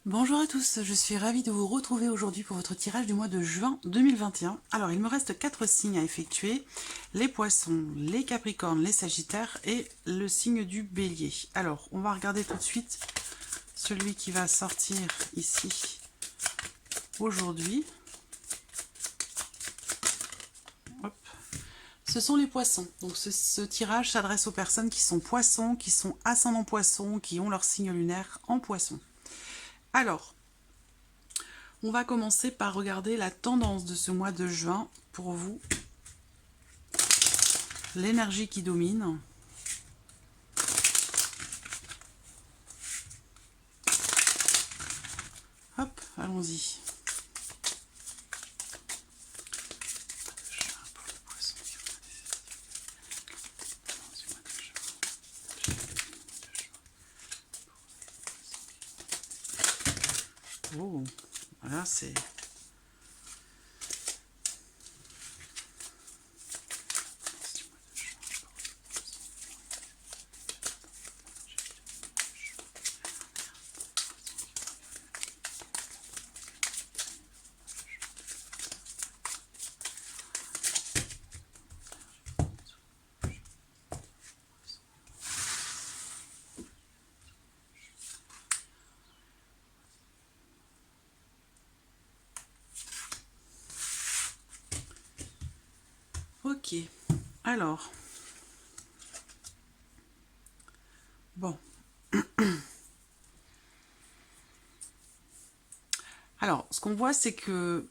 Bonjour à tous, je suis ravie de vous retrouver aujourd'hui pour votre tirage du mois de juin 2021. Alors, il me reste 4 signes à effectuer, les poissons, les capricornes, les sagittaires et le signe du bélier. Alors, on va regarder tout de suite celui qui va sortir ici aujourd'hui. Hop. Ce sont les poissons. Donc, ce tirage s'adresse aux personnes qui sont poissons, qui sont ascendant poissons, qui ont leur signe lunaire en poisson. Alors, on va commencer par regarder la tendance de ce mois de juin pour vous. L'énergie qui domine. Hop, allons-y. Oh, voilà, c'est... Ok, alors... Bon. Alors, ce qu'on voit, c'est que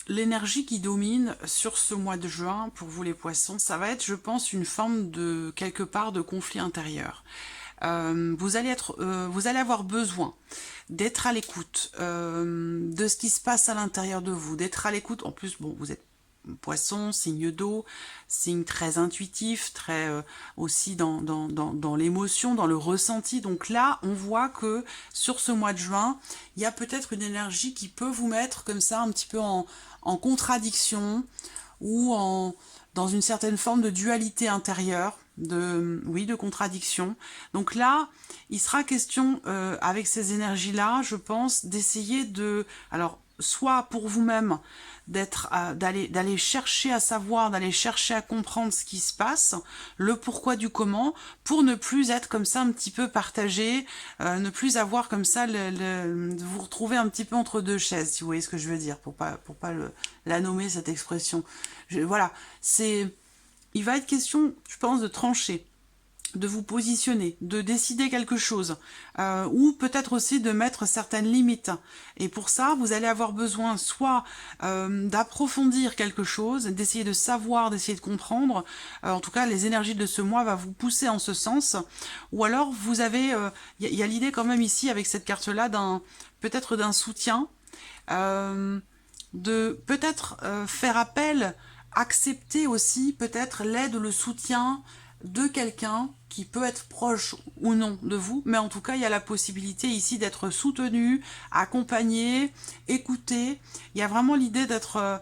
l'énergie qui domine sur ce mois de juin, pour vous les poissons, ça va être, je pense, une forme de, quelque part, de conflit intérieur. Vous allez avoir besoin d'être à l'écoute de ce qui se passe à l'intérieur de vous, d'être à l'écoute. En plus, bon, vous êtes poisson, signe d'eau, signe très intuitif, très aussi dans l'émotion, dans le ressenti. Donc là, on voit que sur ce mois de juin, il y a peut-être une énergie qui peut vous mettre comme ça un petit peu en contradiction ou dans une certaine forme de dualité intérieure, de contradiction. Donc là, il sera question, avec ces énergies-là, je pense, d'essayer de... Alors, soit pour vous-même, d'aller chercher à savoir, d'aller chercher à comprendre ce qui se passe, le pourquoi du comment, pour ne plus être comme ça un petit peu partagé, ne plus avoir comme ça, vous retrouver un petit peu entre deux chaises, si vous voyez ce que je veux dire, pour pas la nommer cette expression. Voilà, il va être question, je pense, de trancher, de vous positionner, de décider quelque chose, ou peut-être aussi de mettre certaines limites. Et pour ça, vous allez avoir besoin soit d'approfondir quelque chose, d'essayer de savoir, d'essayer de comprendre. En tout cas, les énergies de ce mois vont vous pousser en ce sens. Ou alors, vous avez... y a l'idée quand même ici, avec cette carte-là, peut-être d'un soutien, de peut-être faire appel, accepter aussi peut-être l'aide ou le soutien de quelqu'un qui peut être proche ou non de vous, mais en tout cas, il y a la possibilité ici d'être soutenu, accompagné, écouté. Il y a vraiment l'idée d'être...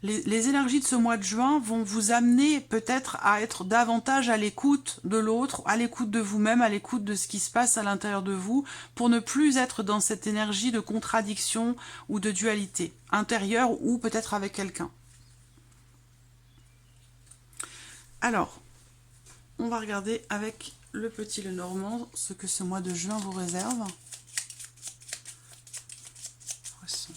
les énergies de ce mois de juin vont vous amener peut-être à être davantage à l'écoute de l'autre, à l'écoute de vous-même, à l'écoute de ce qui se passe à l'intérieur de vous, pour ne plus être dans cette énergie de contradiction ou de dualité intérieure ou peut-être avec quelqu'un. Alors, on va regarder avec le petit Lenormand ce que ce mois de juin vous réserve. Poisson.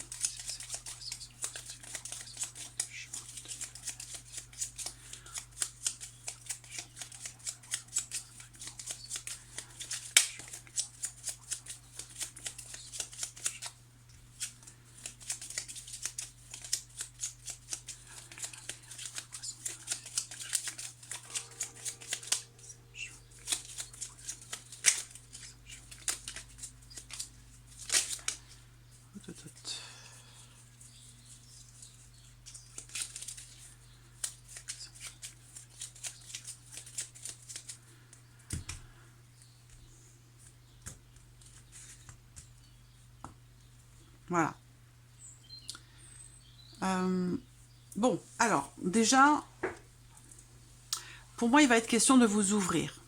Voilà. Bon, alors, déjà, pour moi, il va être question de vous ouvrir.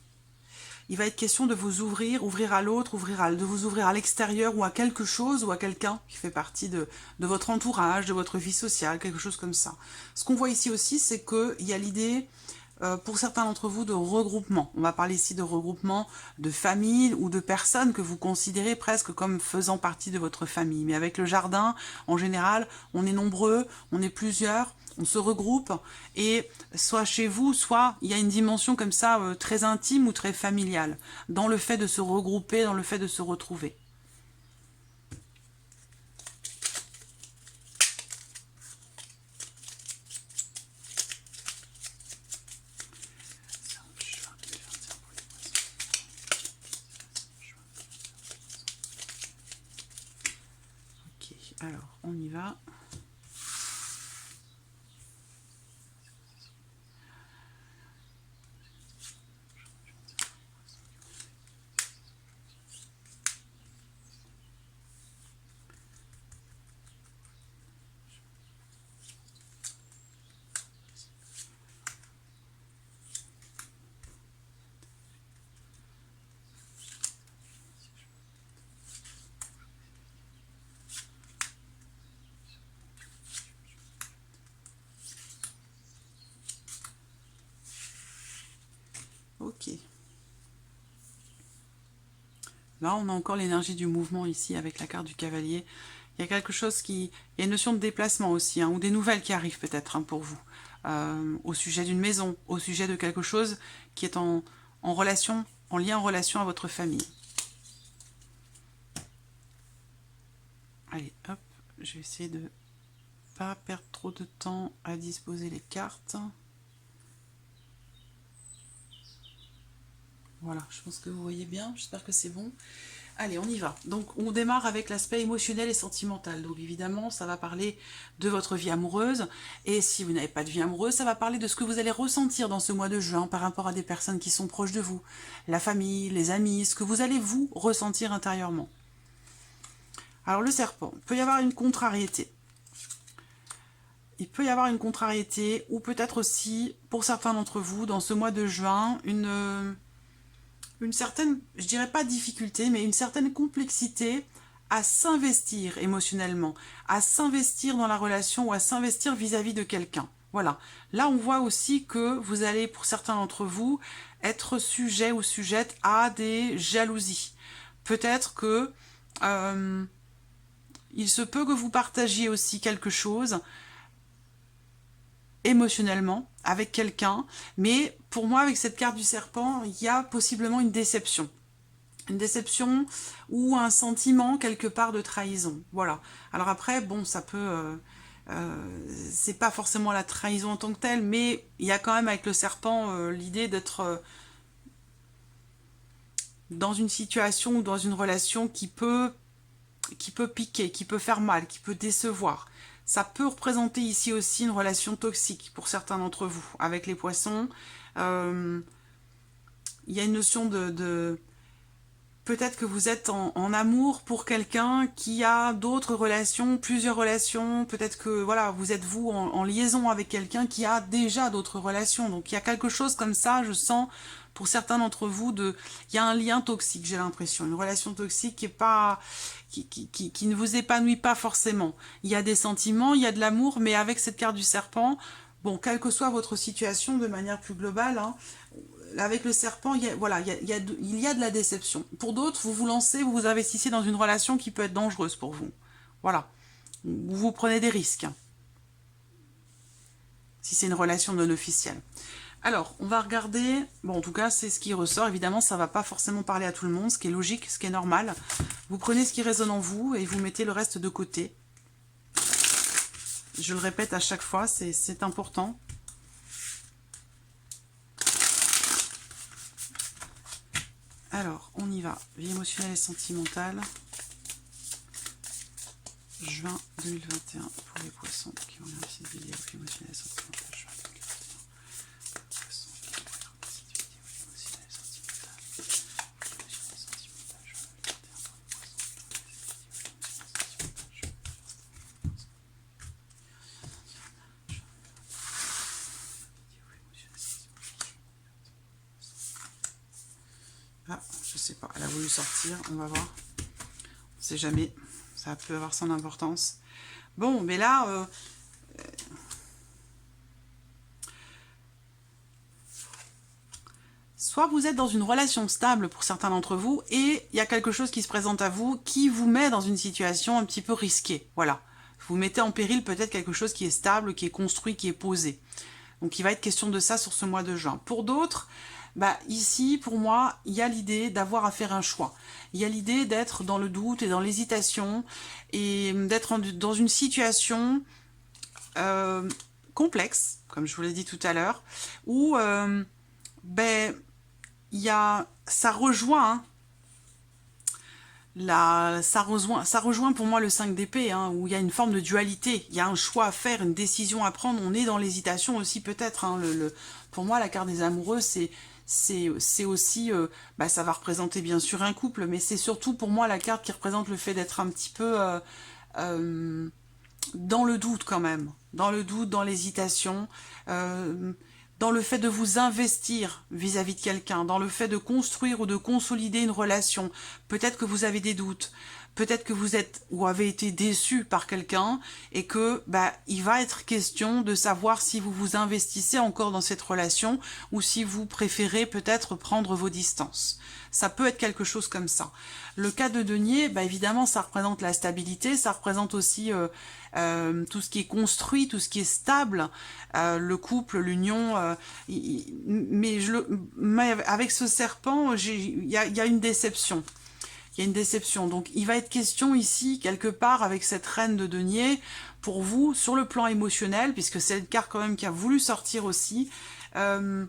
il va être question de vous ouvrir à l'autre, de vous ouvrir à l'extérieur ou à quelque chose ou à quelqu'un qui fait partie de votre entourage, de votre vie sociale, quelque chose comme ça. Ce qu'on voit ici aussi, c'est qu'il y a l'idée, pour certains d'entre vous, de regroupement. On va parler ici de regroupement de familles ou de personnes que vous considérez presque comme faisant partie de votre famille. Mais avec le jardin, en général, on est nombreux, on est plusieurs, on se regroupe, et soit chez vous, soit il y a une dimension comme ça très intime ou très familiale, dans le fait de se regrouper, dans le fait de se retrouver. Ok, alors on y va. Ok. Là, on a encore l'énergie du mouvement ici avec la carte du cavalier. Il y a quelque chose qui... Il y a une notion de déplacement aussi, hein, ou des nouvelles qui arrivent peut-être hein, pour vous. Au sujet d'une maison, au sujet de quelque chose qui est en relation, en lien, en relation à votre famille. Allez, hop, je vais essayer de pas perdre trop de temps à disposer les cartes. Voilà, je pense que vous voyez bien, j'espère que c'est bon. Allez, on y va. Donc, on démarre avec l'aspect émotionnel et sentimental. Donc, évidemment, ça va parler de votre vie amoureuse. Et si vous n'avez pas de vie amoureuse, ça va parler de ce que vous allez ressentir dans ce mois de juin par rapport à des personnes qui sont proches de vous. La famille, les amis, ce que vous allez vous ressentir intérieurement. Alors, le serpent, il peut y avoir une contrariété. Il peut y avoir une contrariété ou peut-être aussi, pour certains d'entre vous, dans ce mois de juin, une certaine, je dirais pas difficulté, mais une certaine complexité à s'investir émotionnellement, à s'investir dans la relation ou à s'investir vis-à-vis de quelqu'un. Voilà. Là, on voit aussi que vous allez, pour certains d'entre vous, être sujet ou sujette à des jalousies. Peut-être que il se peut que vous partagiez aussi quelque chose émotionnellement avec quelqu'un, mais pour moi, avec cette carte du serpent, il y a possiblement une déception. Une déception ou un sentiment quelque part de trahison. Voilà. Alors après, bon, ça peut... c'est pas forcément la trahison en tant que telle, mais il y a quand même avec le serpent l'idée d'être dans une situation ou dans une relation qui peut piquer, qui peut faire mal, qui peut décevoir. Ça peut représenter ici aussi une relation toxique pour certains d'entre vous. Avec les poissons, il y a une notion de peut-être que vous êtes en amour pour quelqu'un qui a d'autres relations, plusieurs relations. Peut-être que voilà, vous êtes vous en liaison avec quelqu'un qui a déjà d'autres relations. Donc il y a quelque chose comme ça, je sens, pour certains d'entre vous, il y a un lien toxique, j'ai l'impression. Une relation toxique qui est pas... Qui ne vous épanouit pas forcément. Il y a des sentiments, il y a de l'amour, mais avec cette carte du serpent, bon, quelle que soit votre situation de manière plus globale, hein, avec le serpent, il y a de la déception. Pour d'autres, vous vous lancez, vous vous investissez dans une relation qui peut être dangereuse pour vous. Voilà. Vous prenez des risques. Si c'est une relation non officielle. Alors, on va regarder... Bon, en tout cas, c'est ce qui ressort. Évidemment, ça ne va pas forcément parler à tout le monde, ce qui est logique, ce qui est normal. Vous prenez ce qui résonne en vous et vous mettez le reste de côté. Je le répète à chaque fois, c'est important. Alors, on y va. Vie émotionnelle et sentimentale. Juin 2021 pour les poissons qui vont regarder cette vidéo. Vie émotionnelle et sentimentale. Juin 2021. Poissons qui vont regarder cette vidéo. Vie émotionnelle et sentimentale. Vie émotionnelle et sentimentale. Juin 2021 pour les poissons qui vont regarder cette vidéo. Vie émotionnelle et sentimentale. voulu sortir, on va voir. On sait jamais, ça peut avoir son importance. Bon, mais là... soit vous êtes dans une relation stable pour certains d'entre vous, et il y a quelque chose qui se présente à vous qui vous met dans une situation un petit peu risquée. Voilà. Vous mettez en péril peut-être quelque chose qui est stable, qui est construit, qui est posé. Donc il va être question de ça sur ce mois de juin. Pour d'autres, ici, pour moi, il y a l'idée d'avoir à faire un choix. Il y a l'idée d'être dans le doute et dans l'hésitation, et d'être dans une situation complexe, comme je vous l'ai dit tout à l'heure, où... ça rejoint, ça rejoint pour moi le 5 d'épée, hein, où il y a une forme de dualité, il y a un choix à faire, une décision à prendre, on est dans l'hésitation aussi peut-être. Hein, pour moi, la carte des amoureux, c'est aussi, ça va représenter bien sûr un couple, mais c'est surtout pour moi la carte qui représente le fait d'être un petit peu dans le doute quand même, dans le doute, dans l'hésitation, dans le fait de vous investir vis-à-vis de quelqu'un, dans le fait de construire ou de consolider une relation. Peut-être que vous avez des doutes, peut-être que vous êtes ou avez été déçu par quelqu'un et que il va être question de savoir si vous vous investissez encore dans cette relation ou si vous préférez peut-être prendre vos distances. Ça peut être quelque chose comme ça. Le cas de denier, évidemment, ça représente la stabilité, ça représente aussi tout ce qui est construit, tout ce qui est stable, le couple, l'union. Mais avec ce serpent, il y a une déception. Il y a une déception. Donc, il va être question ici, quelque part, avec cette reine de denier, pour vous, sur le plan émotionnel, puisque c'est une carte quand même qui a voulu sortir aussi, il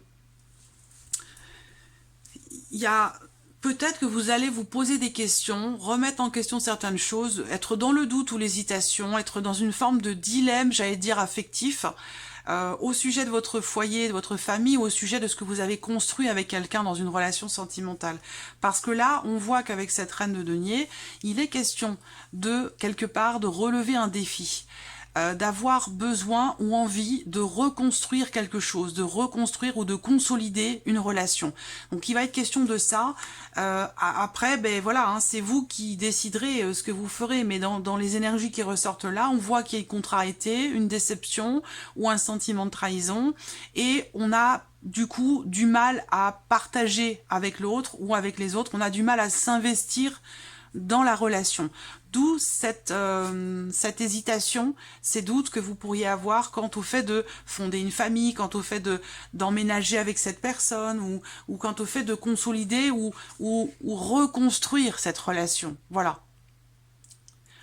y a... Peut-être que vous allez vous poser des questions, remettre en question certaines choses, être dans le doute ou l'hésitation, être dans une forme de dilemme, j'allais dire affectif, au sujet de votre foyer, de votre famille, ou au sujet de ce que vous avez construit avec quelqu'un dans une relation sentimentale. Parce que là, on voit qu'avec cette reine de denier, il est question de, quelque part, de relever un défi. D'avoir besoin ou envie de reconstruire quelque chose, de reconstruire ou de consolider une relation. Donc il va être question de ça. Après, voilà, hein, c'est vous qui déciderez ce que vous ferez, mais dans les énergies qui ressortent là, on voit qu'il y a une contrariété, une déception ou un sentiment de trahison, et on a du coup du mal à partager avec l'autre ou avec les autres, on a du mal à s'investir dans la relation. D'où cette hésitation, ces doutes que vous pourriez avoir quant au fait de fonder une famille, quant au fait d'emménager avec cette personne, ou quant au fait de consolider ou reconstruire cette relation. Voilà.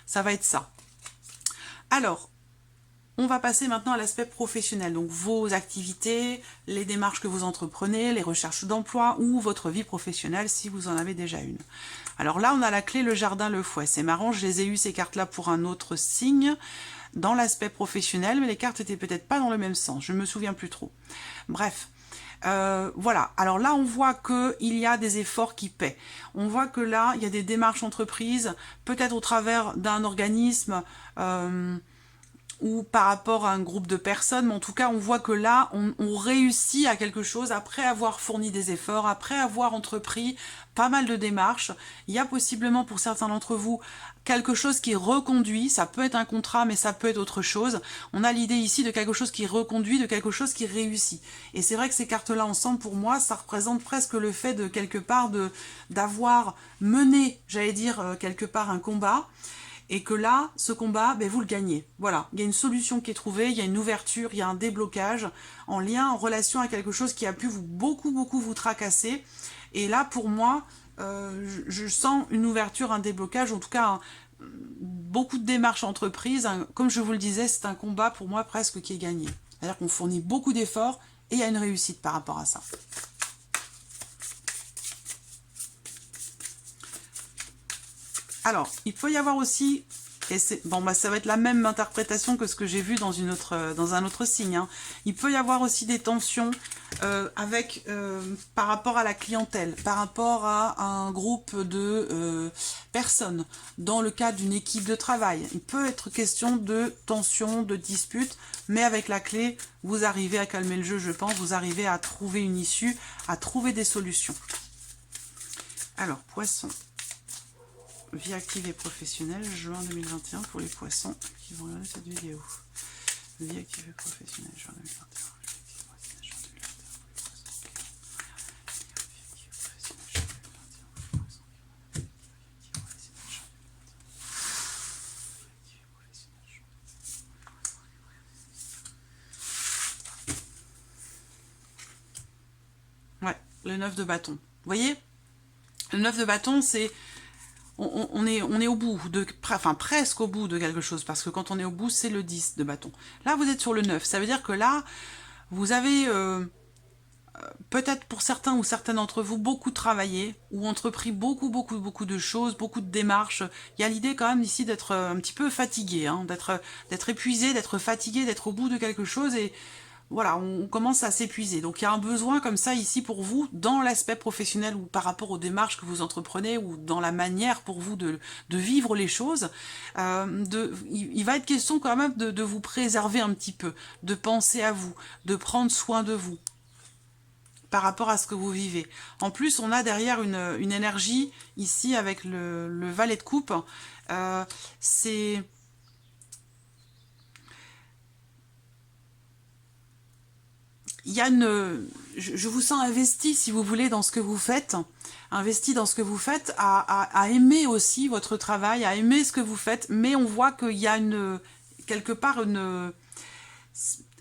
Ça va être ça. Alors, on va passer maintenant à l'aspect professionnel, donc vos activités, les démarches que vous entreprenez, les recherches d'emploi ou votre vie professionnelle si vous en avez déjà une. Alors là, on a la clé, le jardin, le fouet. C'est marrant, je les ai eu ces cartes-là pour un autre signe dans l'aspect professionnel, mais les cartes étaient peut-être pas dans le même sens, je ne me souviens plus trop. Bref. Voilà, alors là on voit qu'il y a des efforts qui paient. On voit que là, il y a des démarches entreprises, peut-être au travers d'un organisme ou par rapport à un groupe de personnes, mais en tout cas on voit que là on réussit à quelque chose après avoir fourni des efforts, après avoir entrepris pas mal de démarches. Il y a possiblement pour certains d'entre vous quelque chose qui est reconduit, ça peut être un contrat mais ça peut être autre chose. On a l'idée ici de quelque chose qui est reconduit, de quelque chose qui réussit. Et c'est vrai que ces cartes-là ensemble, pour moi, ça représente presque le fait de quelque part d'avoir mené, j'allais dire, quelque part un combat. Et que là, ce combat, vous le gagnez. Voilà, il y a une solution qui est trouvée, il y a une ouverture, il y a un déblocage en lien, en relation à quelque chose qui a pu beaucoup vous tracasser. Et là, pour moi, je sens une ouverture, un déblocage, en tout cas, beaucoup de démarches entreprises. Comme je vous le disais, c'est un combat pour moi presque qui est gagné. C'est-à-dire qu'on fournit beaucoup d'efforts et il y a une réussite par rapport à ça. Alors, il peut y avoir aussi, et ça va être la même interprétation que ce que j'ai vu dans un autre signe, hein. Il peut y avoir aussi des tensions par rapport à la clientèle, par rapport à un groupe de personnes, dans le cadre d'une équipe de travail. Il peut être question de tensions, de disputes, mais avec la clé, vous arrivez à calmer le jeu, je pense, vous arrivez à trouver une issue, à trouver des solutions. Alors, poisson, vie active et professionnelle, juin 2021 pour les poissons qui vont regarder cette vidéo. Vie active et professionnelle, juin 2021. Ouais, le 9 de bâton. Vous voyez, le 9 de bâton, c'est... On est au bout, enfin presque au bout de quelque chose, parce que quand on est au bout, c'est le 10 de bâton. Là, vous êtes sur le 9. Ça veut dire que là, vous avez, peut-être pour certains ou certaines d'entre vous, beaucoup travaillé, ou entrepris beaucoup de choses, beaucoup de démarches. Il y a l'idée quand même ici d'être un petit peu fatigué, hein, d'être épuisé, d'être fatigué, d'être au bout de quelque chose, et voilà, on commence à s'épuiser. Donc il y a un besoin comme ça ici pour vous, dans l'aspect professionnel ou par rapport aux démarches que vous entreprenez ou dans la manière pour vous de vivre les choses. Il va être question quand même de vous préserver un petit peu, de penser à vous, de prendre soin de vous par rapport à ce que vous vivez. En plus, on a derrière une énergie ici avec le valet de coupe. C'est... Il y a je vous sens investi, si vous voulez, dans ce que vous faites, investi dans ce que vous faites, à aimer aussi votre travail, à aimer ce que vous faites, mais on voit qu'il y a quelque part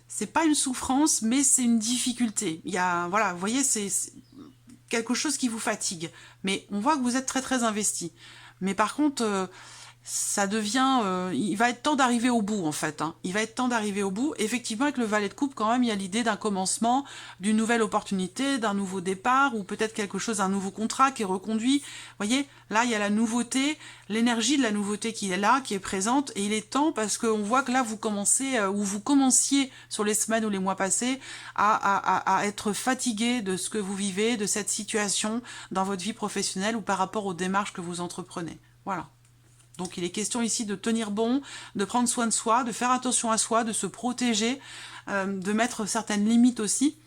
c'est pas une souffrance, mais c'est une difficulté. Il y a, voilà, vous voyez, c'est quelque chose qui vous fatigue, mais on voit que vous êtes très investi. Mais par contre, ça devient... il va être temps d'arriver au bout, en fait. Hein. Il va être temps d'arriver au bout. Effectivement, avec le valet de coupe, quand même, il y a l'idée d'un commencement, d'une nouvelle opportunité, d'un nouveau départ, ou peut-être quelque chose, un nouveau contrat qui est reconduit. Vous voyez, là, il y a la nouveauté, l'énergie de la nouveauté qui est là, qui est présente, et il est temps, parce qu'on voit que là, vous commencez, ou vous commenciez, sur les semaines ou les mois passés, à être fatigué de ce que vous vivez, de cette situation dans votre vie professionnelle, ou par rapport aux démarches que vous entreprenez. Voilà. Donc il est question ici de tenir bon, de prendre soin de soi, de faire attention à soi, de se protéger, de mettre certaines limites aussi.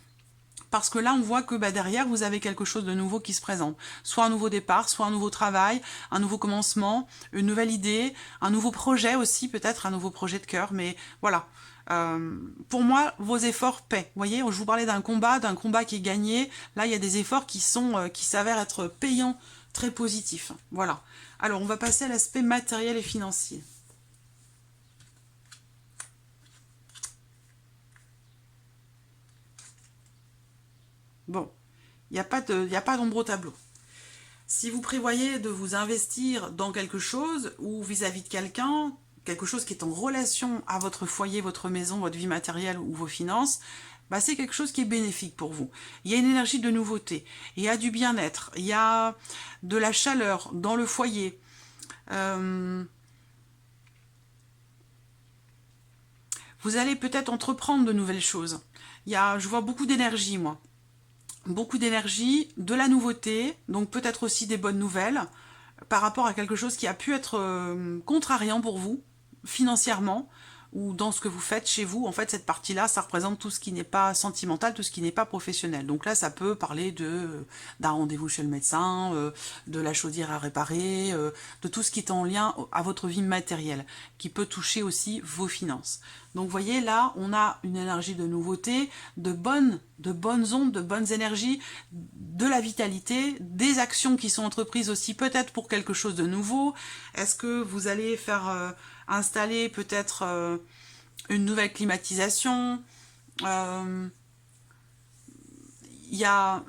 Parce que là, on voit que derrière, vous avez quelque chose de nouveau qui se présente. Soit un nouveau départ, soit un nouveau travail, un nouveau commencement, une nouvelle idée, un nouveau projet aussi, peut-être un nouveau projet de cœur. Mais voilà, pour moi, vos efforts paient. Vous voyez, je vous parlais d'un combat qui est gagné. Là, il y a des efforts qui s'avèrent être payants, très positifs. Voilà. Alors, on va passer à l'aspect matériel et financier. Bon, il n'y a pas d'ombre au tableau. Si vous prévoyez de vous investir dans quelque chose ou vis-à-vis de quelqu'un, quelque chose qui est en relation à votre foyer, votre maison, votre vie matérielle ou vos finances, c'est quelque chose qui est bénéfique pour vous. Il y a une énergie de nouveauté, il y a du bien-être, il y a de la chaleur dans le foyer. Vous allez peut-être entreprendre de nouvelles choses. Je vois beaucoup d'énergie, moi. Beaucoup d'énergie, de la nouveauté, donc peut-être aussi des bonnes nouvelles, par rapport à quelque chose qui a pu être contrariant pour vous, financièrement, ou dans ce que vous faites chez vous. En fait, cette partie-là, ça représente tout ce qui n'est pas sentimental, tout ce qui n'est pas professionnel. Donc là, ça peut parler d'un rendez-vous chez le médecin, de la chaudière à réparer, de tout ce qui est en lien à votre vie matérielle, qui peut toucher aussi vos finances. Donc vous voyez, là, on a une énergie de nouveauté, de bonnes ondes, de bonnes énergies, de la vitalité, des actions qui sont entreprises aussi, peut-être pour quelque chose de nouveau. Est-ce que vous allez faire installer peut-être une nouvelle climatisation? Il y a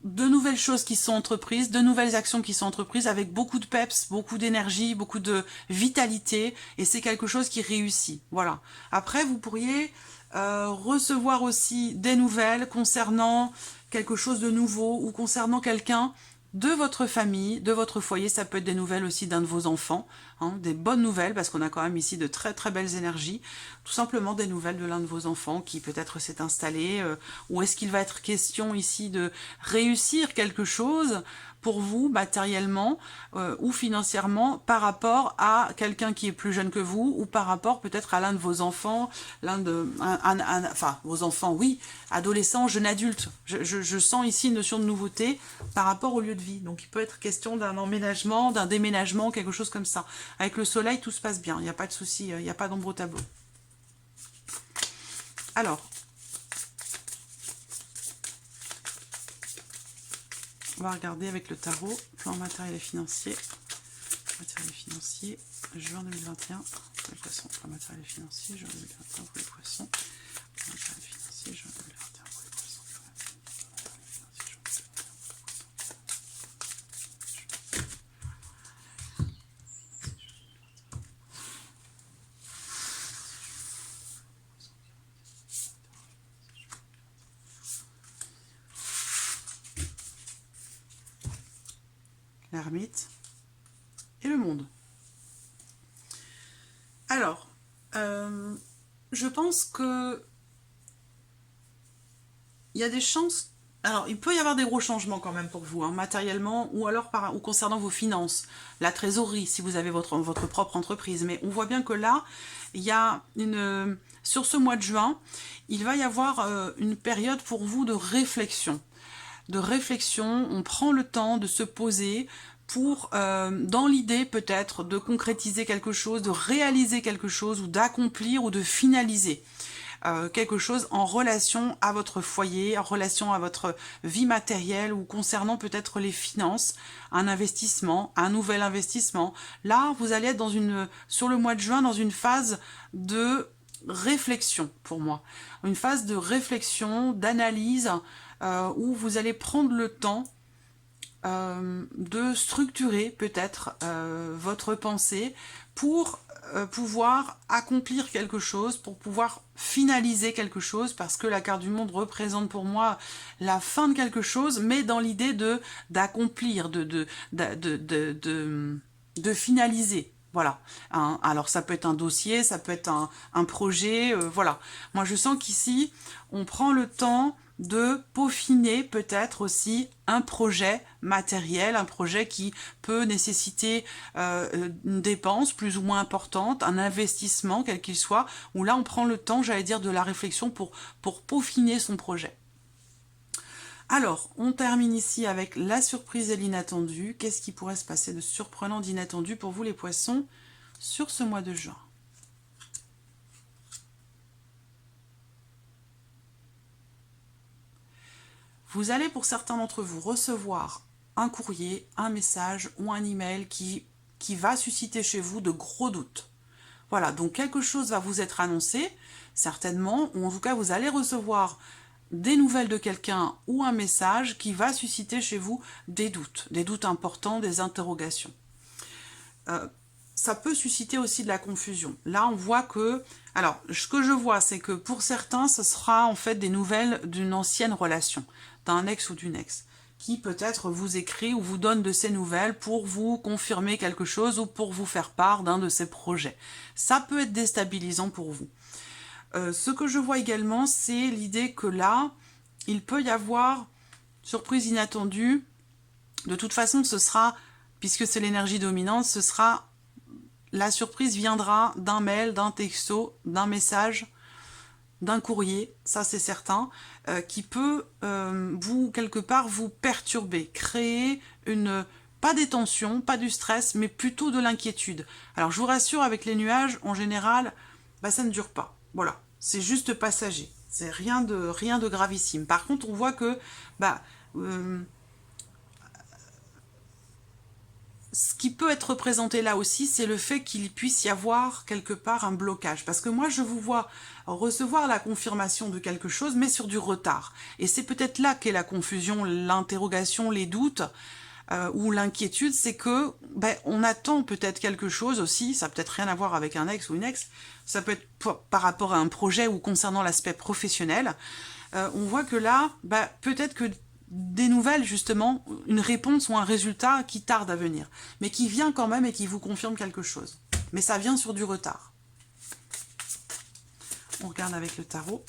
de nouvelles choses qui sont entreprises, de nouvelles actions qui sont entreprises avec beaucoup de peps, beaucoup d'énergie, beaucoup de vitalité, et c'est quelque chose qui réussit. Voilà. Après, vous pourriez recevoir aussi des nouvelles concernant quelque chose de nouveau ou concernant quelqu'un de votre famille, de votre foyer. Ça peut être des nouvelles aussi d'un de vos enfants, hein, des bonnes nouvelles, parce qu'on a quand même ici de très belles énergies. Tout simplement des nouvelles de l'un de vos enfants qui peut-être s'est installé, ou est-ce qu'il va être question ici de réussir quelque chose pour vous, matériellement ou financièrement, par rapport à quelqu'un qui est plus jeune que vous, ou par rapport peut-être à l'un de vos enfants, enfin, vos enfants, oui, adolescents, jeunes adultes. Je sens ici une notion de nouveauté par rapport au lieu de vie. Donc, il peut être question d'un emménagement, d'un déménagement, quelque chose comme ça. Avec le soleil, tout se passe bien, il n'y a pas de souci, il n'y a pas d'ombre au tableau. Alors, on va regarder avec le tarot, plan matériel et financier. Matériel et financier, juin 2021, pour les poissons. Plan matériel et financier, juin 2021 pour les poissons. Plan matériel et financier, juin 2021 pour les poissons. L'ermite et le monde. Alors, je pense que il y a des chances. Alors, il peut y avoir des gros changements quand même pour vous, hein, matériellement, ou alors ou concernant vos finances, la trésorerie, si vous avez votre propre entreprise. Mais on voit bien que là, il y a sur ce mois de juin, il va y avoir une période pour vous de réflexion. On prend le temps de se poser pour, dans l'idée peut-être, de concrétiser quelque chose, de réaliser quelque chose, ou d'accomplir, ou de finaliser quelque chose en relation à votre foyer, en relation à votre vie matérielle, ou concernant peut-être les finances, un investissement, un nouvel investissement. Là, vous allez être sur le mois de juin dans une phase de réflexion pour moi. Une phase de réflexion, d'analyse, où vous allez prendre le temps de structurer peut-être votre pensée pour pouvoir accomplir quelque chose, pour pouvoir finaliser quelque chose, parce que la carte du monde représente pour moi la fin de quelque chose, mais dans l'idée d'accomplir, de finaliser. Voilà. Alors ça peut être un dossier, ça peut être un projet, voilà. Moi je sens qu'ici, on prend le temps de peaufiner peut-être aussi un projet matériel, un projet qui peut nécessiter une dépense plus ou moins importante, un investissement quel qu'il soit, où là on prend le temps, j'allais dire, de la réflexion pour peaufiner son projet. Alors, on termine ici avec la surprise et l'inattendu. Qu'est-ce qui pourrait se passer de surprenant, d'inattendu pour vous les poissons sur ce mois de juin ? Vous allez, pour certains d'entre vous, recevoir un courrier, un message ou un email qui va susciter chez vous de gros doutes. Voilà, donc quelque chose va vous être annoncé, certainement, ou en tout cas vous allez recevoir des nouvelles de quelqu'un ou un message qui va susciter chez vous des doutes importants, des interrogations. Ça peut susciter aussi de la confusion. Là, on voit que... Alors, ce que je vois, c'est que pour certains, ce sera en fait des nouvelles d'une ancienne relation, d'un ex ou d'une ex, qui peut-être vous écrit ou vous donne de ces nouvelles pour vous confirmer quelque chose ou pour vous faire part d'un de ses projets. Ça peut être déstabilisant pour vous. Ce que je vois également, c'est l'idée que là, il peut y avoir surprise inattendue. De toute façon, ce sera, puisque c'est l'énergie dominante, ce sera... La surprise viendra d'un mail, d'un texto, d'un message, d'un courrier, ça c'est certain, qui peut quelque part vous perturber, créer pas des tensions, pas du stress, mais plutôt de l'inquiétude. Alors je vous rassure, avec les nuages, en général, ça ne dure pas. Voilà, c'est juste passager, c'est rien de gravissime. Par contre, on voit que ce qui peut être représenté là aussi, c'est le fait qu'il puisse y avoir quelque part un blocage. Parce que moi, je vous vois recevoir la confirmation de quelque chose, mais sur du retard. Et c'est peut-être là qu'est la confusion, l'interrogation, les doutes, ou l'inquiétude, c'est que on attend peut-être quelque chose aussi, ça n'a peut-être rien à voir avec un ex ou une ex, ça peut être par rapport à un projet ou concernant l'aspect professionnel. On voit que là, peut-être que des nouvelles, justement, une réponse ou un résultat qui tarde à venir, mais qui vient quand même et qui vous confirme quelque chose. Mais ça vient sur du retard. On regarde avec le tarot.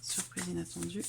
Surprise inattendue.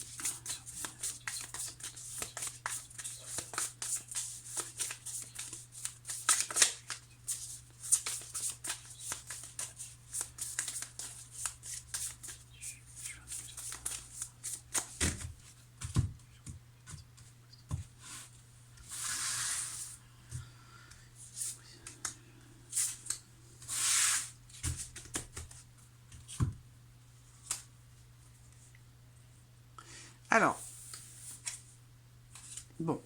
Alors, bon.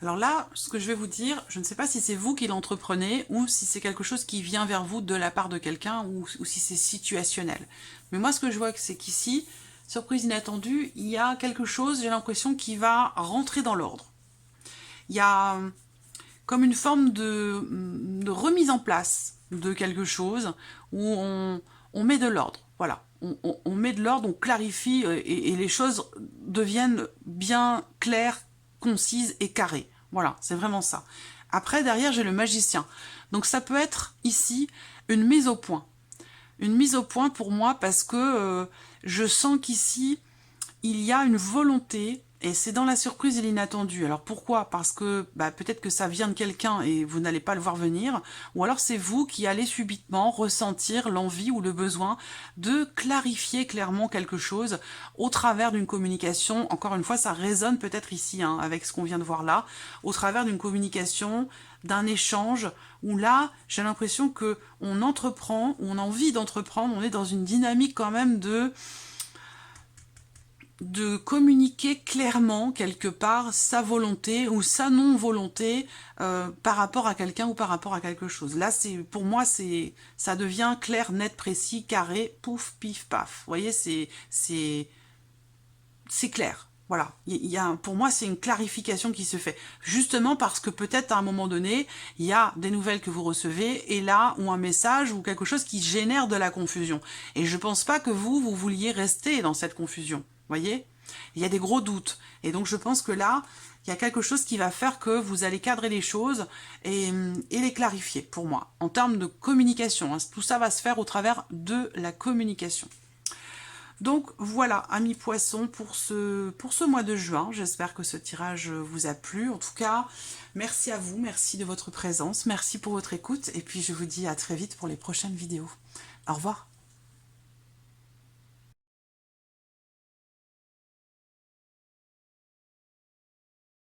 Alors là, ce que je vais vous dire, je ne sais pas si c'est vous qui l'entreprenez ou si c'est quelque chose qui vient vers vous de la part de quelqu'un ou si c'est situationnel. Mais moi, ce que je vois, c'est qu'ici, surprise inattendue, il y a quelque chose, j'ai l'impression, qui va rentrer dans l'ordre. Il y a comme une forme de remise en place de quelque chose où on met de l'ordre. Voilà, on met de l'ordre, on clarifie et les choses deviennent bien claires, concises et carrées. Voilà, c'est vraiment ça. Après, derrière, j'ai le magicien. Donc ça peut être ici une mise au point. Une mise au point pour moi parce que je sens qu'ici, il y a une volonté, et c'est dans la surprise et l'inattendu. Alors pourquoi? Parce que peut-être que ça vient de quelqu'un et vous n'allez pas le voir venir, ou alors c'est vous qui allez subitement ressentir l'envie ou le besoin de clarifier clairement quelque chose au travers d'une communication. Encore une fois, ça résonne peut-être ici avec ce qu'on vient de voir là, au travers d'une communication, d'un échange, où là, j'ai l'impression que on entreprend, on a envie d'entreprendre, on est dans une dynamique quand même de communiquer clairement quelque part sa volonté ou sa non-volonté par rapport à quelqu'un ou par rapport à quelque chose. Là, pour moi, ça devient clair, net, précis, carré, pouf, pif, paf. Vous voyez, c'est clair. Voilà, pour moi, c'est une clarification qui se fait. Justement parce que peut-être à un moment donné, il y a des nouvelles que vous recevez, et là, ou un message, ou quelque chose qui génère de la confusion. Et je pense pas que vous vouliez rester dans cette confusion. Voyez, il y a des gros doutes. Et donc, je pense que là, il y a quelque chose qui va faire que vous allez cadrer les choses et les clarifier, pour moi. En termes de communication, tout ça va se faire au travers de la communication. Donc voilà, amis poissons, pour ce mois de juin. J'espère que ce tirage vous a plu. En tout cas, merci à vous, merci de votre présence, merci pour votre écoute. Et puis je vous dis à très vite pour les prochaines vidéos. Au revoir.